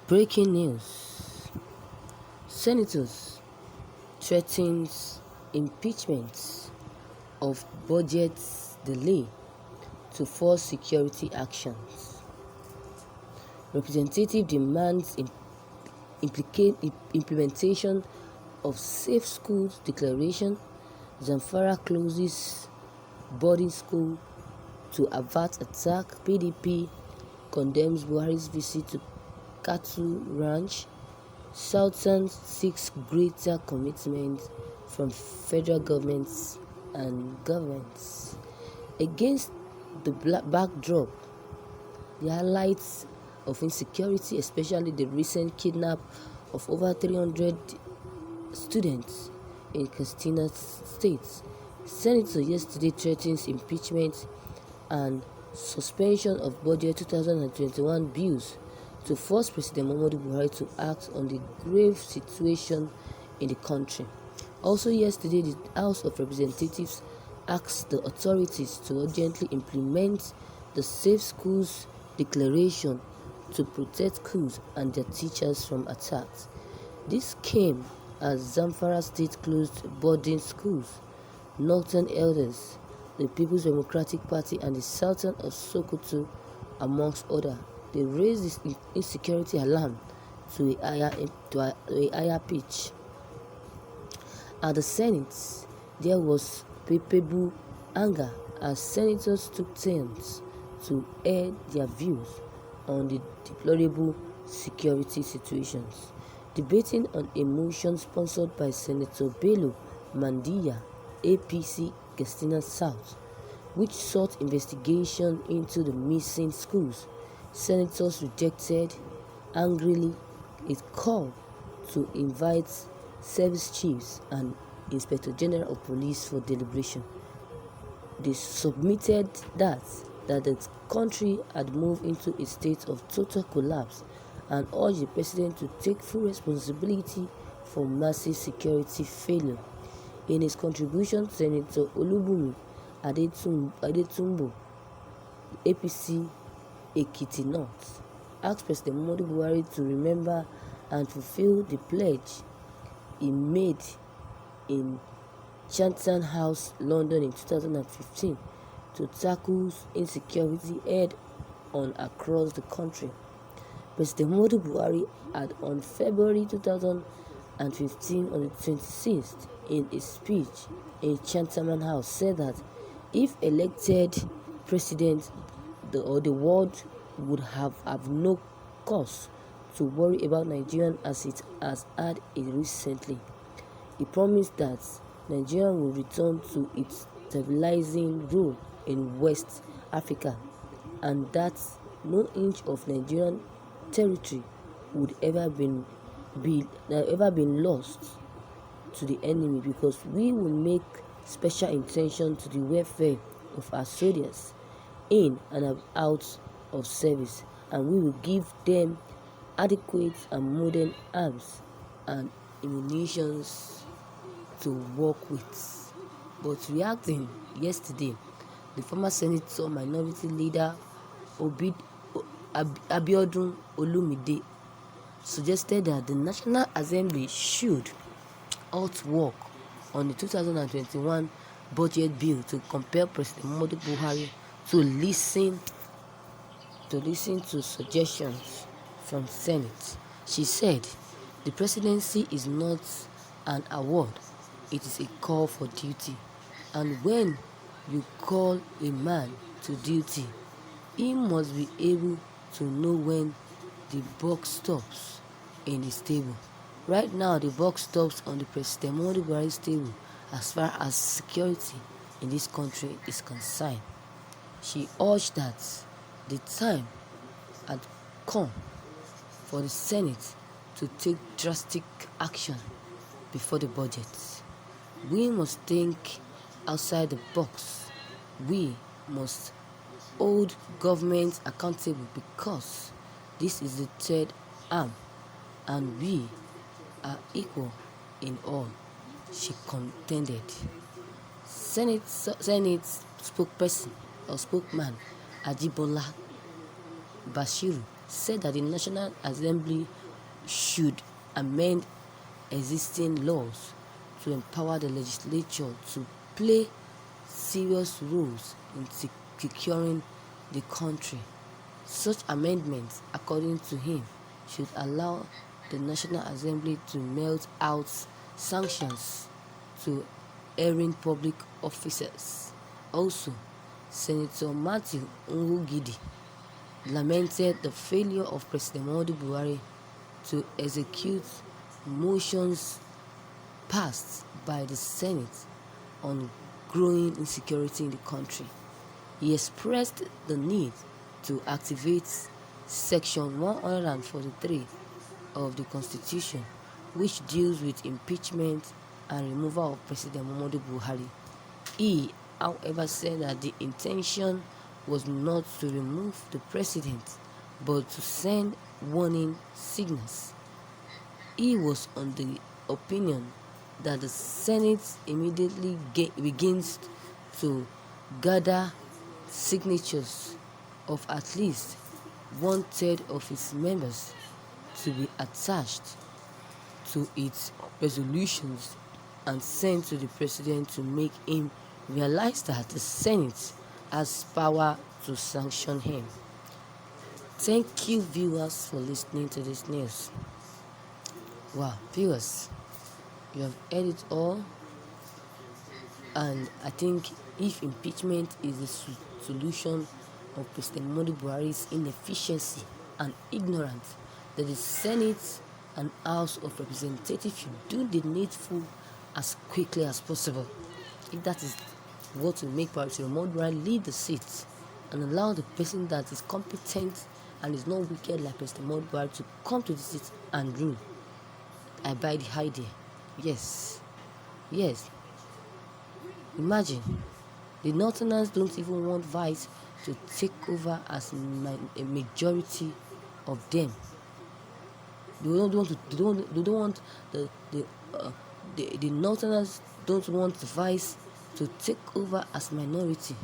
Breaking news. Senators threatens impeachment of budget delay to force security actions. Representative demands implementation of Safe Schools Declaration. Zamfara closes boarding school to avert attack. PDP condemns Buhari's visit to cattle ranch. Sultan seeks greater commitment from federal governments and governments. Against the backdrop, the highlights of insecurity, especially the recent kidnap of over 300 students in Katsina State. Senator yesterday threatens impeachment and suspension of budget 2021 bills to force President Muhammadu Buhari to act on the grave situation in the country. Also yesterday, the House of Representatives asked the authorities to urgently implement the Safe Schools Declaration to protect schools and their teachers from attacks. This came as Zamfara State closed boarding schools. Northern elders, the People's Democratic Party and the Sultan of Sokoto, amongst others, they raised this insecurity alarm to a higher pitch. At the Senate, there was palpable anger as senators took turns to air their views on the deplorable security situations. Debating on a motion sponsored by Senator Bello Mandiya, APC Katsina South, which sought investigation into the missing schools, senators rejected angrily a call to invite service chiefs and Inspector General of Police for deliberation. They submitted that the country had moved into a state of total collapse and urged the president to take full responsibility for massive security failure. In his contribution, Senator Olubunmi Adetumbo, APC Ekiti North, asked President Muhammadu Buhari to remember and fulfill the pledge he made in Chatham House, London in 2015 to tackle insecurity head-on across the country. President Muhammadu Buhari had on February 2015 on the 26th in a speech in Chatham House said that if elected president, the world would have no cause to worry about Nigeria as it has had it recently. He promised that Nigeria will return to its stabilizing role in West Africa and that no inch of Nigerian territory would ever been lost to the enemy, because we will make special attention to the welfare of our soldiers in and out of service, and we will give them adequate and modern arms and ammunitions to work with. But reacting yesterday, the former Senator Minority Leader Abiodun Olumide suggested that the National Assembly should halt work on the 2021 budget bill to compel President Muhammadu Buhari to listen to suggestions from Senate. She said, the presidency is not an award, it is a call for duty. And when you call a man to duty, he must be able to know when the buck stops in his table. Right now, the buck stops on the President Muhammadu Buhari's table as far as security in this country is concerned. She urged that the time had come for the Senate to take drastic action before the budget. We must think outside the box. We must hold government accountable because this is the third arm and we are equal in all, she contended. Senate spokesperson or spokesman Ajibola Bashiru said that the National Assembly should amend existing laws to empower the legislature to play serious roles in securing the country. Such amendments, according to him, should allow the National Assembly to melt out sanctions to erring public officers. Also, Senator Matthew Ngugidi lamented the failure of President Muhammadu Buhari to execute motions passed by the Senate on growing insecurity in the country. He expressed the need to activate Section 143 of the Constitution, which deals with impeachment and removal of President Muhammadu Buhari. He, however, said that the intention was not to remove the president, but to send warning signals. He was on the opinion that the Senate immediately begins to gather signatures of at least 1/3 of its members to be attached to its resolutions and sent to the president to make him realize that the Senate has power to sanction him. Thank you, viewers, for listening to this news. Wow, viewers, you have heard it all, and I think if impeachment is the solution of President Muhammadu Buhari's inefficiency and ignorance, that the Senate and House of Representatives should do the needful as quickly as possible. If that is what will make President Muhammadu Buhari leave the seat and allow the person that is competent and is not wicked like President Muhammadu Buhari to come to the seat and rule, I buy the idea. Yes. Imagine, the Northerners don't even want Vice to take over as a majority of them. They don't want the Northerners don't want the Vice to take over as minority.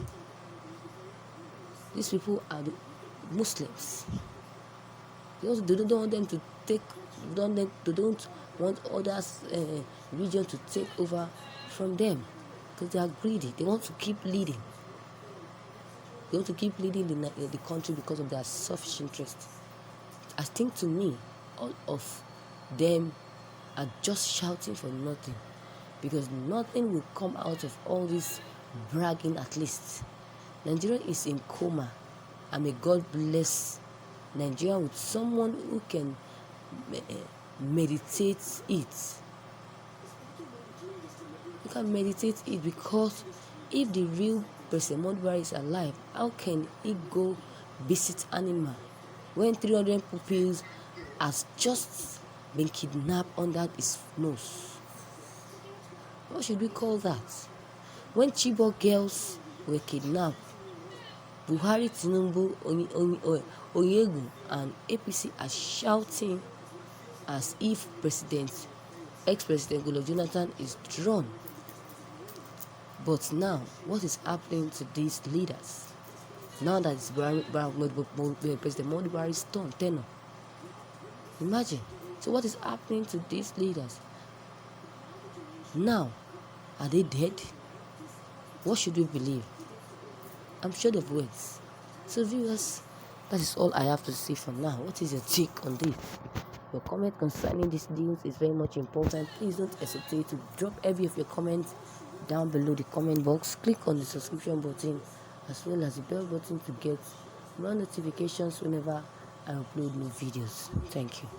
These people are the Muslims. They don't want them to take. They don't want others region to take over from them because they are greedy. They want to keep leading. They want to keep leading the country because of their selfish interest. I think, to me, all of them are just shouting for nothing, because nothing will come out of all this bragging. At least Nigeria is in coma, and may God bless Nigeria with someone who can meditate it. You can meditate it, because if the real President Muhammadu Buhari is alive, how can he go visit animal when 300 pupils has just been kidnapped under his nose? What should we call that? When Chibok girls were kidnapped, Buhari, Tinubu, Onyegu and APC are shouting as if ex-President Goodluck Jonathan is drawn. But now, what is happening to these leaders? Now that it's President Muhammadu Buhari's tenure. Imagine. So what is happening to these leaders? Now, are they dead? What should we believe? I'm short of words. So viewers, that is all I have to say for now. What is your take on this? Your comment concerning this news is very much important. Please don't hesitate to drop every of your comments down below the comment box. Click on the subscription button as well as the bell button to get more notifications whenever I upload new videos. Thank you.